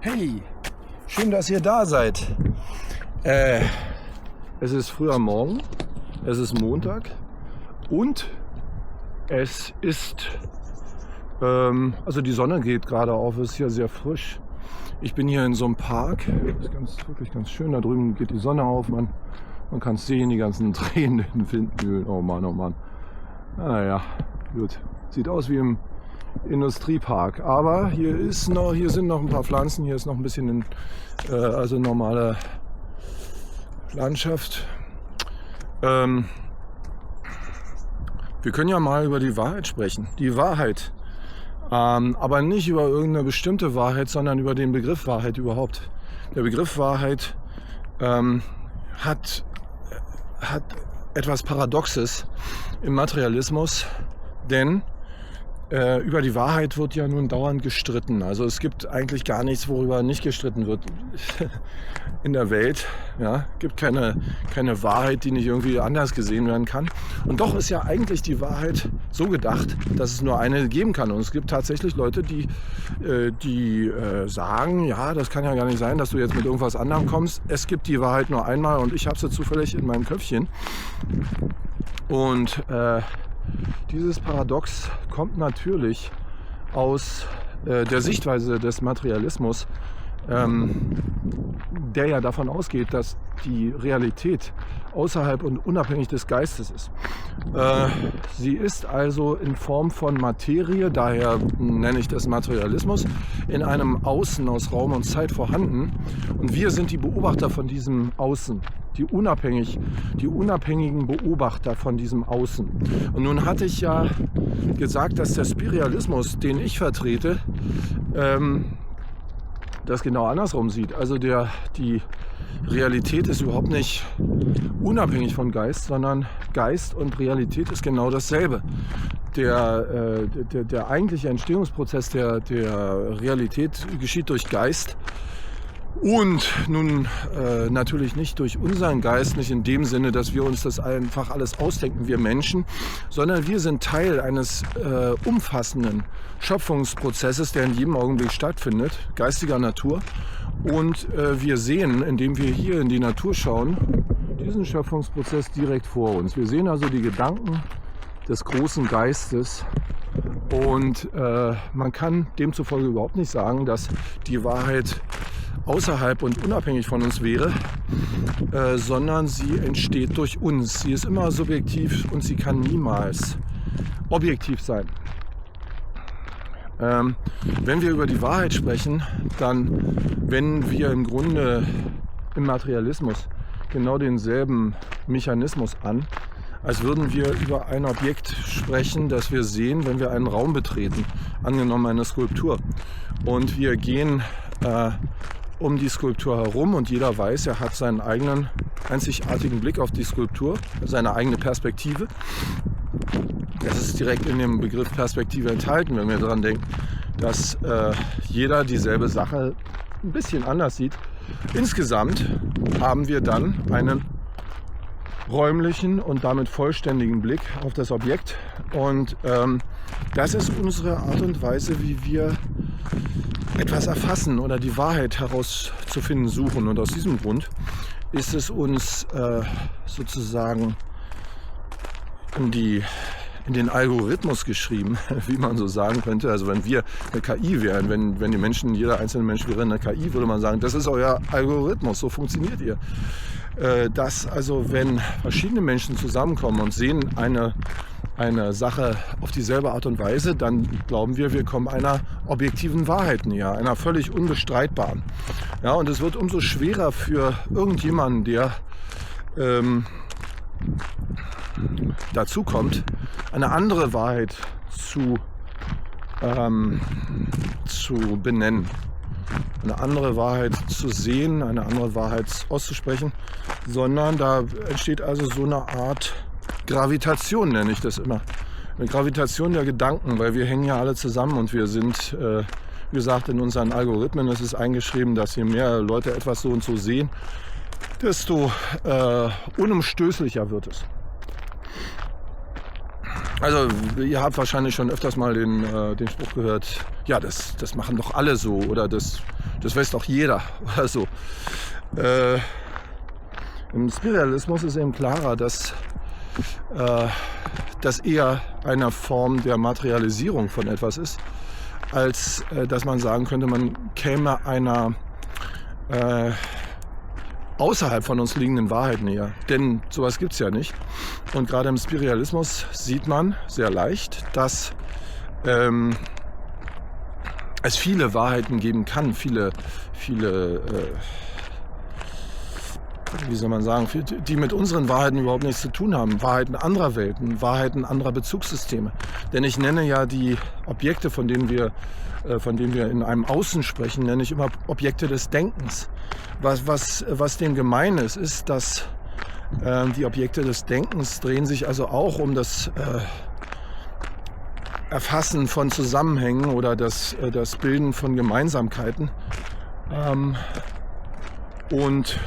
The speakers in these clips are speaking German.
Hey, schön, dass ihr da seid. Es ist früh am Morgen, es ist Montag und es ist, also die Sonne geht gerade auf, es ist ja sehr frisch. Ich bin hier in so einem Park, das ist wirklich ganz schön, da drüben geht die Sonne auf, man kann es sehen, die ganzen drehenden Windmühlen, oh Mann, oh Mann. Naja, gut, sieht aus wie im Industriepark, aber hier sind noch ein paar Pflanzen, hier ist noch ein bisschen also normale Landschaft. Wir können ja mal über die Wahrheit sprechen. Die Wahrheit, aber nicht über irgendeine bestimmte Wahrheit, sondern über den Begriff Wahrheit überhaupt. Der Begriff Wahrheit hat etwas Paradoxes im Materialismus, denn über die Wahrheit wird ja nun dauernd gestritten. Also es gibt eigentlich gar nichts, worüber nicht gestritten wird in der Welt. Ja, gibt keine Wahrheit, die nicht irgendwie anders gesehen werden kann. Und doch ist ja eigentlich die Wahrheit so gedacht, dass es nur eine geben kann. Und es gibt tatsächlich Leute, die sagen, ja, das kann ja gar nicht sein, dass du jetzt mit irgendwas anderem kommst. Es gibt die Wahrheit nur einmal und ich habe sie zufällig in meinem Köpfchen. Und dieses Paradox kommt natürlich aus der Sichtweise des Materialismus, der ja davon ausgeht, dass die Realität außerhalb und unabhängig des Geistes ist. Sie ist also in Form von Materie, daher nenne ich das Materialismus, in einem Außen aus Raum und Zeit vorhanden. Und wir sind die Beobachter von diesem Außen, die unabhängigen Beobachter von diesem Außen. Und nun hatte ich ja gesagt, dass der Spiritualismus, den ich vertrete, das genau andersrum sieht. Also die Realität ist überhaupt nicht unabhängig von Geist, sondern Geist und Realität ist genau dasselbe. Der eigentliche Entstehungsprozess der Realität geschieht durch Geist und nun natürlich nicht durch unseren Geist, nicht in dem Sinne, dass wir uns das einfach alles ausdenken, wir Menschen, sondern wir sind Teil eines umfassenden Schöpfungsprozesses, der in jedem Augenblick stattfindet, geistiger Natur. Und wir sehen, indem wir hier in die Natur schauen, diesen Schöpfungsprozess direkt vor uns. Wir sehen also die Gedanken des großen Geistes und man kann demzufolge überhaupt nicht sagen, dass die Wahrheit außerhalb und unabhängig von uns wäre, sondern sie entsteht durch uns. Sie ist immer subjektiv und sie kann niemals objektiv sein. Wenn wir über die Wahrheit sprechen, dann wenden wir im Grunde im Materialismus genau denselben Mechanismus an, als würden wir über ein Objekt sprechen, das wir sehen, wenn wir einen Raum betreten, angenommen eine Skulptur. Und wir gehen um die Skulptur herum und jeder weiß, er hat seinen eigenen einzigartigen Blick auf die Skulptur, seine eigene Perspektive. Das ist direkt in dem Begriff Perspektive enthalten, wenn wir daran denken, dass jeder dieselbe Sache ein bisschen anders sieht. Insgesamt haben wir dann einen räumlichen und damit vollständigen Blick auf das Objekt und das ist unsere Art und Weise, wie wir etwas erfassen oder die Wahrheit herauszufinden suchen. Und aus diesem Grund ist es uns sozusagen in den Algorithmus geschrieben, wie man so sagen könnte. Also wenn wir eine KI wären, wenn die Menschen, jeder einzelne Mensch wäre eine KI, würde man sagen, das ist euer Algorithmus, so funktioniert ihr. Dass also, wenn verschiedene Menschen zusammenkommen und sehen eine Sache auf dieselbe Art und Weise, dann glauben wir kommen einer objektiven Wahrheit näher, einer völlig unbestreitbaren. Ja, und es wird umso schwerer für irgendjemanden, der dazu kommt, eine andere Wahrheit zu benennen, eine andere Wahrheit zu sehen, eine andere Wahrheit auszusprechen, sondern da entsteht also so eine Art Gravitation, nenne ich das immer. Eine Gravitation der Gedanken, weil wir hängen ja alle zusammen und wir sind, wie gesagt, in unseren Algorithmen ist es eingeschrieben, dass je mehr Leute etwas so und so sehen, desto unumstößlicher wird es. Also ihr habt wahrscheinlich schon öfters mal den Spruch gehört, ja, das machen doch alle so oder das weiß doch jeder oder so. Im Spiritualismus ist eben klarer, dass das eher eine Form der Materialisierung von etwas ist, als dass man sagen könnte, man käme einer außerhalb von uns liegenden Wahrheit näher. Denn sowas gibt es ja nicht. Und gerade im Spiritualismus sieht man sehr leicht, dass es viele Wahrheiten geben kann, viele wie soll man sagen, die mit unseren Wahrheiten überhaupt nichts zu tun haben. Wahrheiten anderer Welten, Wahrheiten anderer Bezugssysteme. Denn ich nenne ja die Objekte, von denen wir in einem Außen sprechen, nenne ich immer Objekte des Denkens. Was dem gemein ist, dass die Objekte des Denkens drehen sich also auch um das Erfassen von Zusammenhängen oder das Bilden von Gemeinsamkeiten. Und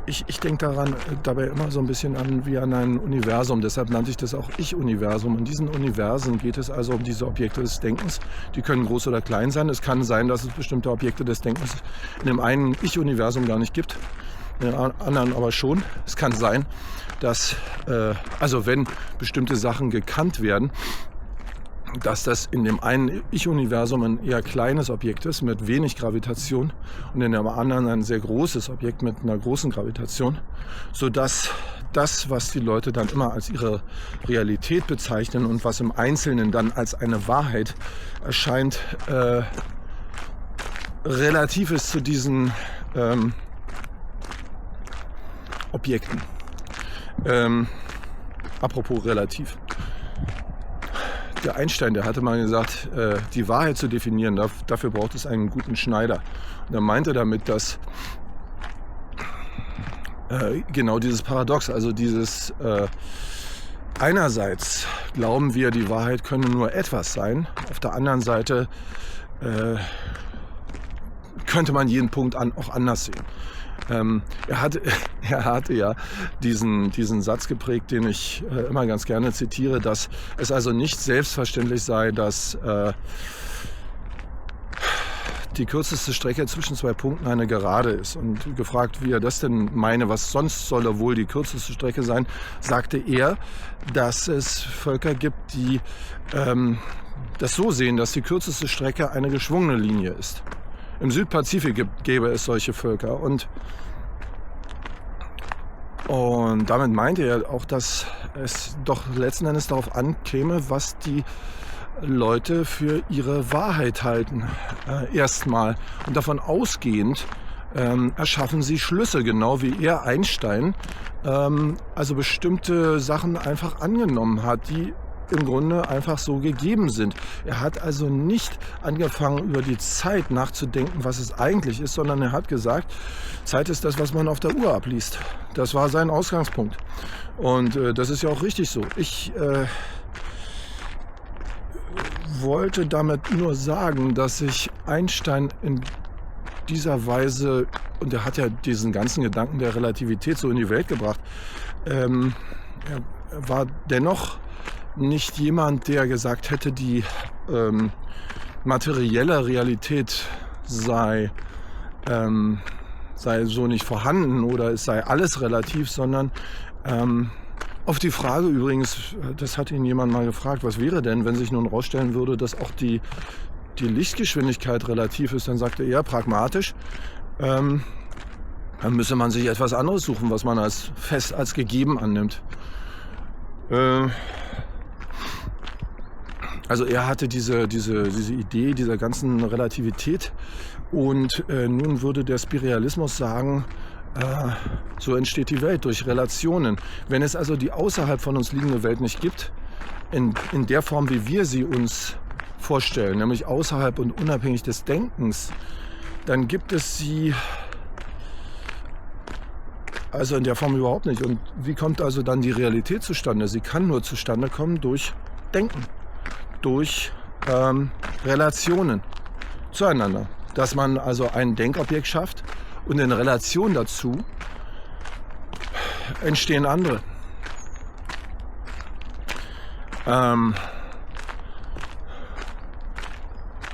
ich denke dabei immer so ein bisschen wie an ein Universum, deshalb nannte ich das auch Ich-Universum. In diesen Universen geht es also um diese Objekte des Denkens. Die können groß oder klein sein. Es kann sein, dass es bestimmte Objekte des Denkens in dem einen Ich-Universum gar nicht gibt, in dem anderen aber schon. Es kann sein, dass, also wenn bestimmte Sachen gekannt werden, dass das in dem einen Ich-Universum ein eher kleines Objekt ist mit wenig Gravitation und in dem anderen ein sehr großes Objekt mit einer großen Gravitation, sodass das, was die Leute dann immer als ihre Realität bezeichnen und was im Einzelnen dann als eine Wahrheit erscheint, relativ ist zu diesen Objekten. Apropos relativ. Der Einstein, der hatte mal gesagt, die Wahrheit zu definieren, dafür braucht es einen guten Schneider. Und er meinte damit, dass genau dieses Paradox, also dieses einerseits glauben wir, die Wahrheit könne nur etwas sein, auf der anderen Seite könnte man jeden Punkt auch anders sehen. Er hatte ja diesen Satz geprägt, den ich immer ganz gerne zitiere, dass es also nicht selbstverständlich sei, dass die kürzeste Strecke zwischen zwei Punkten eine Gerade ist. Und gefragt, wie er das denn meine, was sonst solle wohl die kürzeste Strecke sein, sagte er, dass es Völker gibt, die das so sehen, dass die kürzeste Strecke eine geschwungene Linie ist. Im Südpazifik gäbe es solche Völker und damit meinte er auch, dass es doch letzten Endes darauf ankäme, was die Leute für ihre Wahrheit halten. Erstmal. Und davon ausgehend erschaffen sie Schlüsse, genau wie er, Einstein, also bestimmte Sachen einfach angenommen hat, die im Grunde einfach so gegeben sind. Er hat also nicht angefangen, über die Zeit nachzudenken, was es eigentlich ist, sondern er hat gesagt, Zeit ist das, was man auf der Uhr abliest. Das war sein Ausgangspunkt. Und das ist ja auch richtig so. Ich wollte damit nur sagen, dass ich Einstein in dieser Weise, und er hat ja diesen ganzen Gedanken der Relativität so in die Welt gebracht, er war dennoch nicht jemand, der gesagt hätte, die materielle Realität sei so nicht vorhanden oder es sei alles relativ, sondern auf die Frage übrigens, das hat ihn jemand mal gefragt, was wäre denn, wenn sich nun herausstellen würde, dass auch die Lichtgeschwindigkeit relativ ist, dann sagte er pragmatisch, dann müsse man sich etwas anderes suchen, was man als fest, als gegeben annimmt. Also er hatte diese Idee dieser ganzen Relativität und nun würde der Spiritualismus sagen, so entsteht die Welt durch Relationen. Wenn es also die außerhalb von uns liegende Welt nicht gibt, in der Form, wie wir sie uns vorstellen, nämlich außerhalb und unabhängig des Denkens, dann gibt es sie also in der Form überhaupt nicht. Und wie kommt also dann die Realität zustande? Sie kann nur zustande kommen durch Denken, durch Relationen zueinander. Dass man also ein Denkobjekt schafft und in Relation dazu entstehen andere.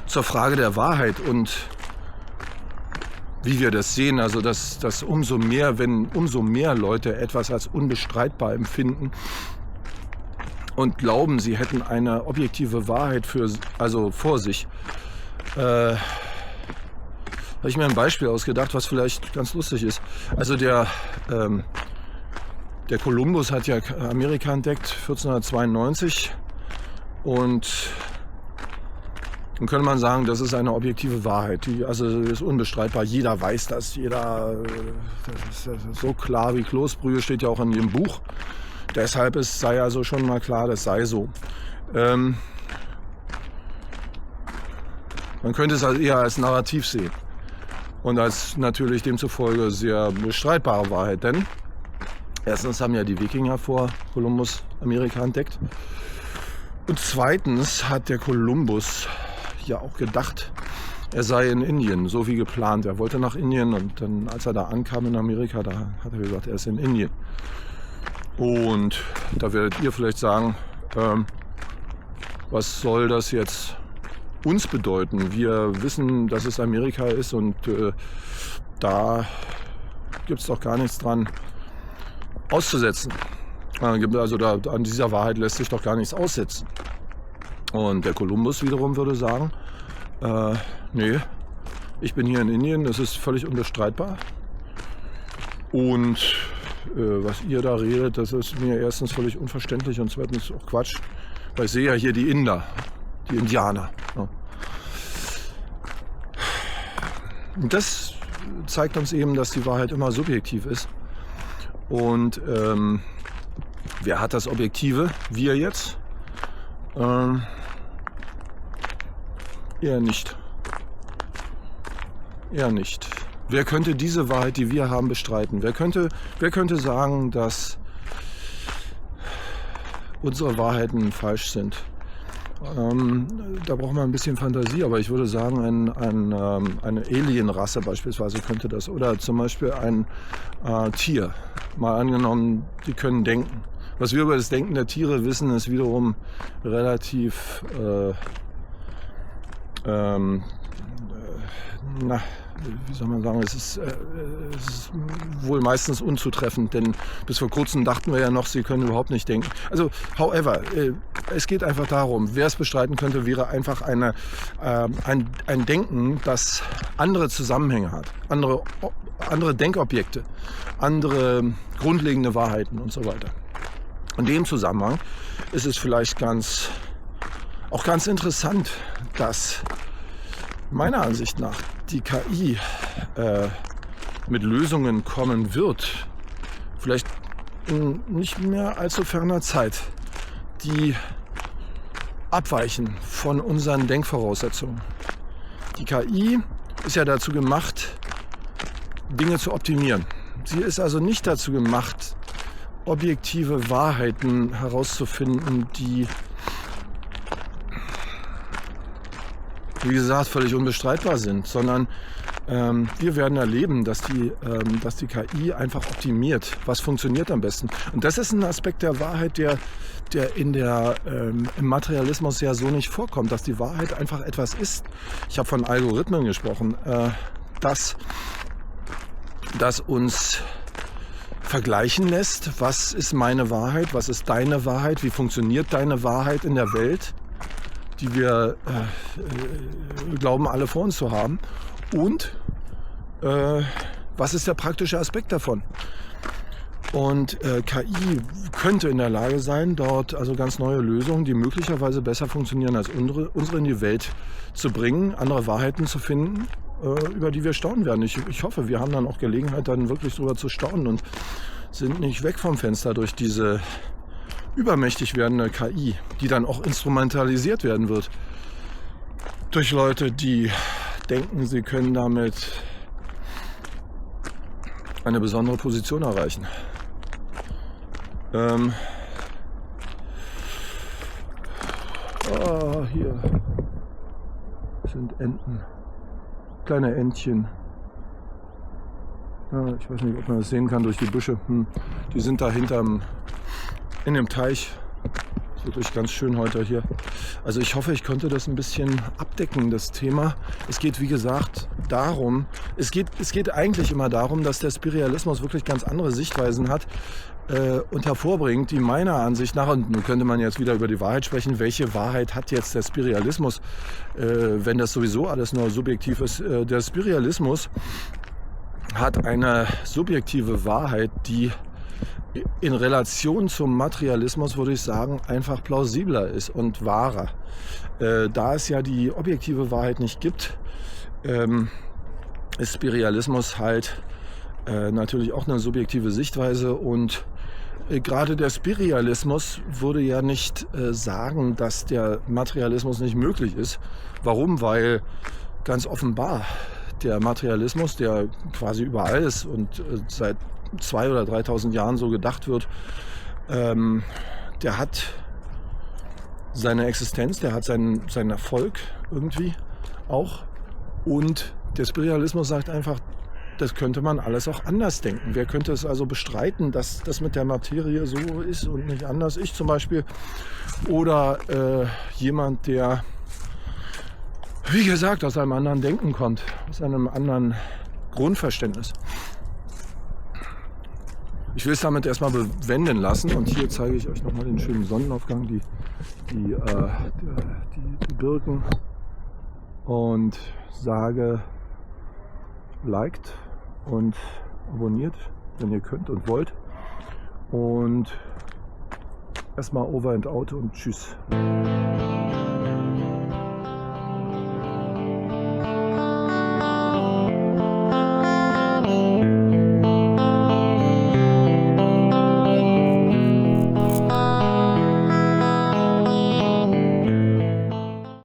Zur Frage der Wahrheit und wie wir das sehen, also dass umso mehr Leute etwas als unbestreitbar empfinden und glauben, sie hätten eine objektive Wahrheit vor sich, habe ich mir ein Beispiel ausgedacht, was vielleicht ganz lustig ist. Also der Kolumbus hat ja Amerika entdeckt, 1492, und dann könnte man sagen, das ist eine objektive Wahrheit, das ist unbestreitbar, jeder weiß das, das ist so klar wie Kloßbrühe, steht ja auch in jedem Buch, deshalb sei also schon mal klar, das sei so. Man könnte es also eher als Narrativ sehen und als natürlich demzufolge sehr bestreitbare Wahrheit, denn erstens haben ja die Wikinger vor Kolumbus Amerika entdeckt und zweitens hat der Kolumbus ja auch gedacht, er sei in Indien, so wie geplant. Er wollte nach Indien und dann, als er da ankam in Amerika, da hat er gesagt, er ist in Indien. Und da werdet ihr vielleicht sagen, was soll das jetzt uns bedeuten? Wir wissen, dass es Amerika ist und da gibt es doch gar nichts dran auszusetzen. Also an dieser Wahrheit lässt sich doch gar nichts aussetzen. Und der Kolumbus wiederum würde sagen, nee, ich bin hier in Indien, das ist völlig unbestreitbar. Und was ihr da redet, das ist mir erstens völlig unverständlich und zweitens auch Quatsch. Weil ich sehe ja hier die Inder, die Indianer. Ja. Und das zeigt uns eben, dass die Wahrheit immer subjektiv ist. Und wer hat das Objektive? Wir jetzt? Eher nicht. Eher nicht. Wer könnte diese Wahrheit, die wir haben, bestreiten? Wer könnte sagen, dass unsere Wahrheiten falsch sind? Da braucht man ein bisschen Fantasie, aber ich würde sagen, eine Alienrasse beispielsweise könnte das. Oder zum Beispiel ein Tier. Mal angenommen, die können denken. Was wir über das Denken der Tiere wissen, ist wiederum relativ wie soll man sagen, es ist wohl meistens unzutreffend, denn bis vor kurzem dachten wir ja noch, sie können überhaupt nicht denken. Also, however, es geht einfach darum, wer es bestreiten könnte, wäre einfach ein Denken, das andere Zusammenhänge hat, andere Denkobjekte, andere grundlegende Wahrheiten und so weiter. In dem Zusammenhang ist es vielleicht ganz interessant, dass meiner Ansicht nach die KI mit Lösungen kommen wird, vielleicht in nicht mehr allzu ferner Zeit, die abweichen von unseren Denkvoraussetzungen. Die KI ist ja dazu gemacht, Dinge zu optimieren. Sie ist also nicht dazu gemacht, objektive Wahrheiten herauszufinden, die, wie gesagt, völlig unbestreitbar sind, sondern wir werden erleben, dass die KI einfach optimiert. Was funktioniert am besten? Und das ist ein Aspekt der Wahrheit, der im Materialismus ja so nicht vorkommt, dass die Wahrheit einfach etwas ist. Ich habe von Algorithmen gesprochen, dass uns vergleichen lässt, was ist meine Wahrheit, was ist deine Wahrheit, wie funktioniert deine Wahrheit in der Welt, die wir glauben alle vor uns zu haben, und was ist der praktische Aspekt davon. Und KI könnte in der Lage sein, dort also ganz neue Lösungen, die möglicherweise besser funktionieren als unsere in die Welt zu bringen, andere Wahrheiten zu finden, über die wir staunen werden. Ich hoffe, wir haben dann auch Gelegenheit, dann wirklich drüber zu staunen und sind nicht weg vom Fenster durch diese übermächtig werdende KI, die dann auch instrumentalisiert werden wird. Durch Leute, die denken, sie können damit eine besondere Position erreichen. Hier sind Enten. Kleine Entchen. Ja, ich weiß nicht, ob man das sehen kann durch die Büsche. Die sind da in dem Teich. Wirklich ganz schön heute hier. Also ich hoffe, ich konnte das ein bisschen abdecken, das Thema. Es geht, wie gesagt, darum, es geht eigentlich immer darum, dass der Spiritualismus wirklich ganz andere Sichtweisen hat und hervorbringt, die meiner Ansicht nach, und nun könnte man jetzt wieder über die Wahrheit sprechen, welche Wahrheit hat jetzt der Spiritualismus, wenn das sowieso alles nur subjektiv ist. Der Spiritualismus hat eine subjektive Wahrheit, die in Relation zum Materialismus, würde ich sagen, einfach plausibler ist und wahrer. Da es ja die objektive Wahrheit nicht gibt, ist Spiritualismus halt natürlich auch eine subjektive Sichtweise und gerade der Spiritualismus würde ja nicht sagen, dass der Materialismus nicht möglich ist. Warum? Weil ganz offenbar der Materialismus, der quasi überall ist und seit 2.000 oder 3.000 Jahren so gedacht wird, der hat seine Existenz, der hat seinen Erfolg irgendwie auch. Und der Spiritualismus sagt einfach, das könnte man alles auch anders denken. Wer könnte es also bestreiten, dass das mit der Materie so ist und nicht anders? Ich zum Beispiel. Oder jemand, der, wie gesagt, aus einem anderen Denken kommt, aus einem anderen Grundverständnis. Ich will es damit erstmal bewenden lassen und hier zeige ich euch nochmal den schönen Sonnenaufgang, die Birken und sage, liked und abonniert, wenn ihr könnt und wollt. Und erstmal over and out und tschüss.